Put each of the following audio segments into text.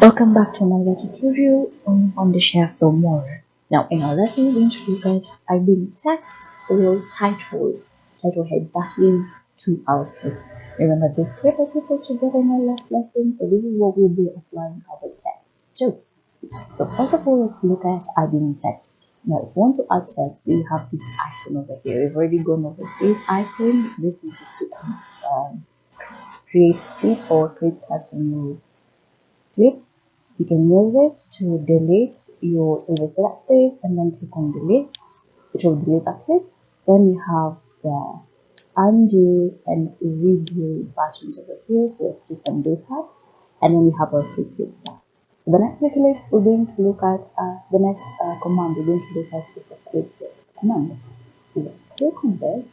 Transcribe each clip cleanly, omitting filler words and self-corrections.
Welcome back to another tutorial on the share Filmora. Now in our lesson we're going to look at adding text or title heads, that is to our text. Remember this clip that we put together in our last lesson, so this is what we'll be applying our text to. So first of all, let's look at adding text. Now if you want to add text, you have this icon over here. We've already gone over this icon. This is to create splits or create text on your clips. You can use this to delete your, so you select this and then click on delete. It will delete that clip. Then we have the undo and redo buttons over here. So let's just undo that. And then we have our quick use tab. So the next clip we're going to look at the next command we're going to look at is the quick text command. So let's click on this.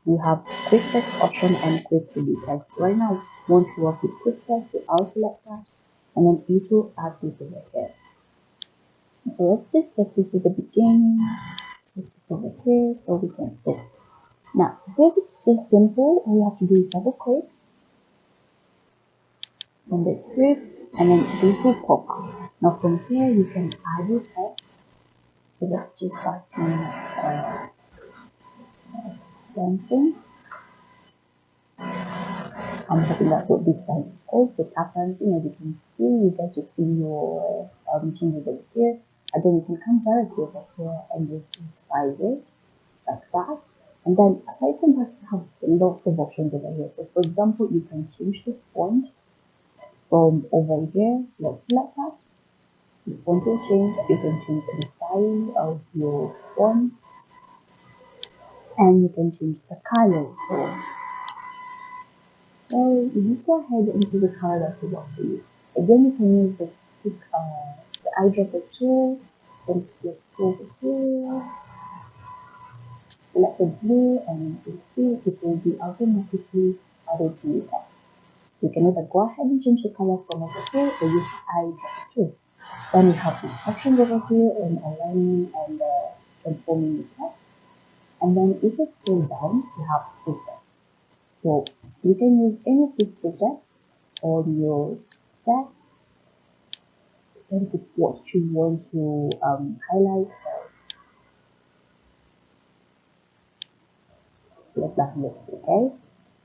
We have quick text option and quick redo text. So right now we want to work with quick text, so I'll select that. And then it will add this over here. So let's just take this to the beginning. Place this over here so we can fit. Now this is just simple. All you have to do is double click on this clip and then this will pop up. Now from here you can add your text. So let's just start from dancing. I'm hoping that's what this dance is called. So tap dancing, as you can see, you get to see your changes over here. Again, you can come directly over here and just resize it like that. And then aside from that, you have lots of options over here. So for example, you can change the font from over here. So let's select that. The font will change. You can change the size of your font. And you can change the color. So you just go ahead and choose the color that you want to use. Again, you can use the eyedropper tool. Then let's go over here, select the blue, and you see it will be automatically added to your text. So you can either go ahead and change the color from over here or use the eyedropper tool. Then you have these options over here on aligning and transforming the text. And then if you scroll down, you have presets. So you can use any of these presets on your text and pick what you want to highlight. Let that looks okay.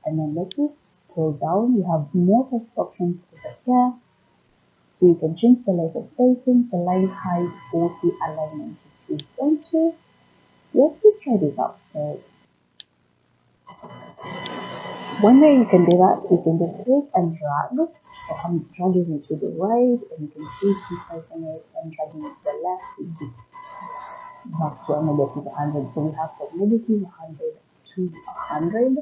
And then let's just scroll down. You have more text options over here. So you can change the letter spacing, the line height, or the alignment if you want to. So let's just try this out. So one way you can do that, you can just click and drag. So I'm dragging it to the right, and you can see pressing it and dragging it to the left. It just back to a negative 100. So we have from negative 100 to 100.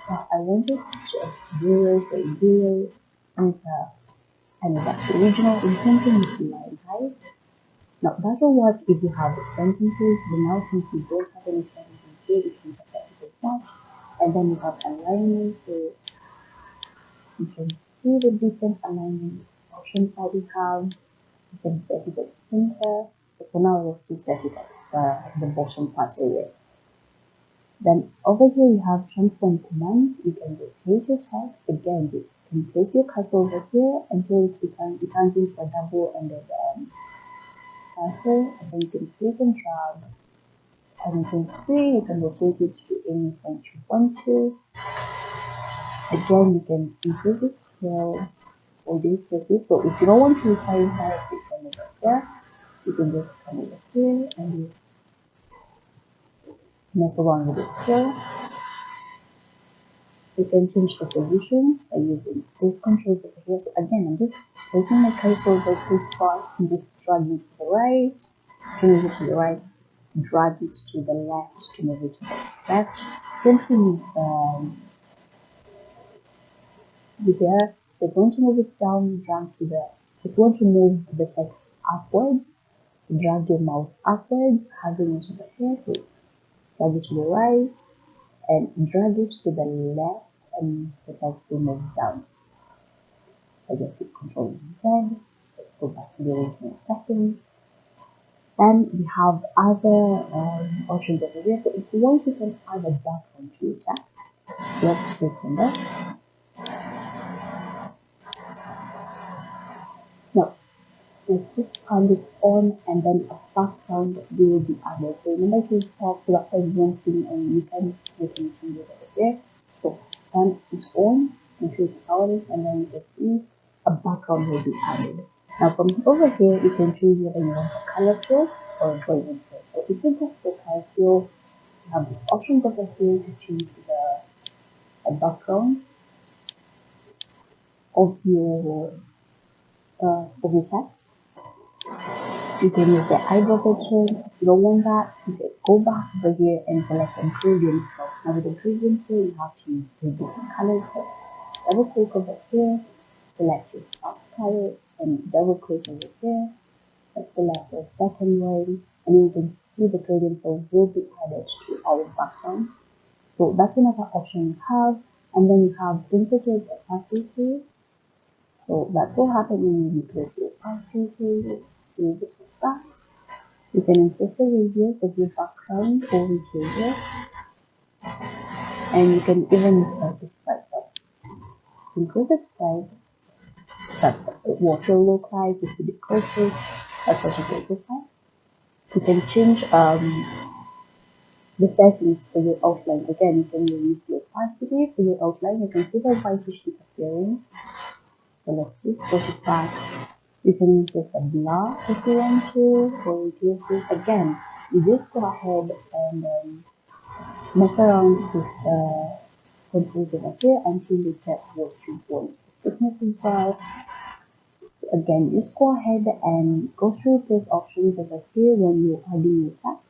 Now I want it to 0, so 0 and that's original. And same thing with line height. Now that will work if you have sentences, but now since we don't have any sentences here, we can set it as much. And then you have alignment, so you can see the different alignment options that we have. You can set it at center, but for now let's just set it at the bottom part area. Then over here you have transform commands. You can rotate your text. Again, you can place your cursor over here until it turns into a double-ended cursor, and then you can click and drag. And you can see you can rotate it to any point you want to. Again, you can increase the scale or decrease it. So if you don't want to resize directly from over here, you can just come over here and you mess around with the scale. You can change the position by using these controls over here. So again, I'm just placing my cursor over this part and just dragging it to the right, change it to the right, drag it to the left to move it to the left. Same thing with there. So if you want to move it down, drag to the, if you want to move the text upwards, drag your mouse upwards, having it over here. So drag it to the right and drag it to the left, and the text will move down. I just hit Control Z. Let's go back to the original settings. Then we have other options over here. So if you want, you can add a background to your text. So let's click on that. let's just turn this on, and then a background will be added. So remember to stop, so that's one thing, and you can make any changes over there. So turn this on, and choose colors, and then you can see a background will be added. Now from over here, you can choose whether you want a color fill or a gradient fill. So if you go for color fill, you have these options over here to change the background of your text. You can use the eyedrop option. If you don't want that, you can go back over here and select a gradient fill. Now with the gradient fill, you have to use the different colors. So double click over here, select your first color, and double click over here, and select the second one, and you can see the gradient fill will be added to our background. So that's another option you have. And then you have inserters opacity. So that's what happens when you click the opacity. You can increase the radius of your background or reduce it, and you can even increase the spread. So increase the spread, that's what it will look like. If you decrease it, that's what it will look like. You can change the settings for your outline. Again, you can use the opacity for your outline. You can see the whitish disappearing. So let's just put it back. You can increase the blur if you want to, or reduce it. Again, you just go ahead and mess around with the controls over here until you get what you want. Thickness as well. So again, just go ahead and go through these options over here when you're adding your text.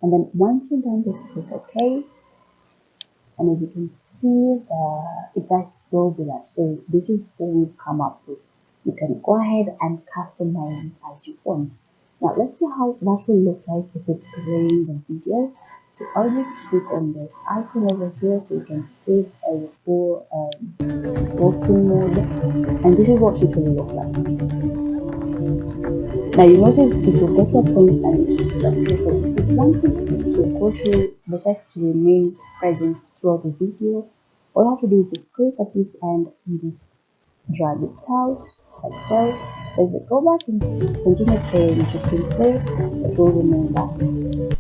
And then once you're done, just click OK. And as you can see, the effects will be that. So this is what we've come up with. You can go ahead and customize it as you want. Now let's see how that will look like if it's playing the video. So I'll just click on this icon over here so you can see a full screen mode, and this is what it will look like. Now you notice it will get to a point and it will disappear. So if you want it to go through the text to remain present throughout the video, all you have to do is just click at this end and just drag it out like so. So if we go back and continue playing, you can play, it will remain back.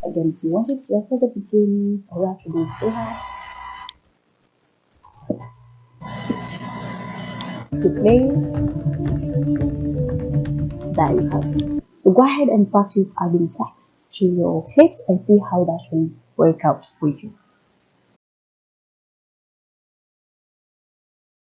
Again, if you want it just at the beginning, all you have to do is go ahead to play. There you have it. So go ahead and practice adding text to your clips and see how that will work out for you.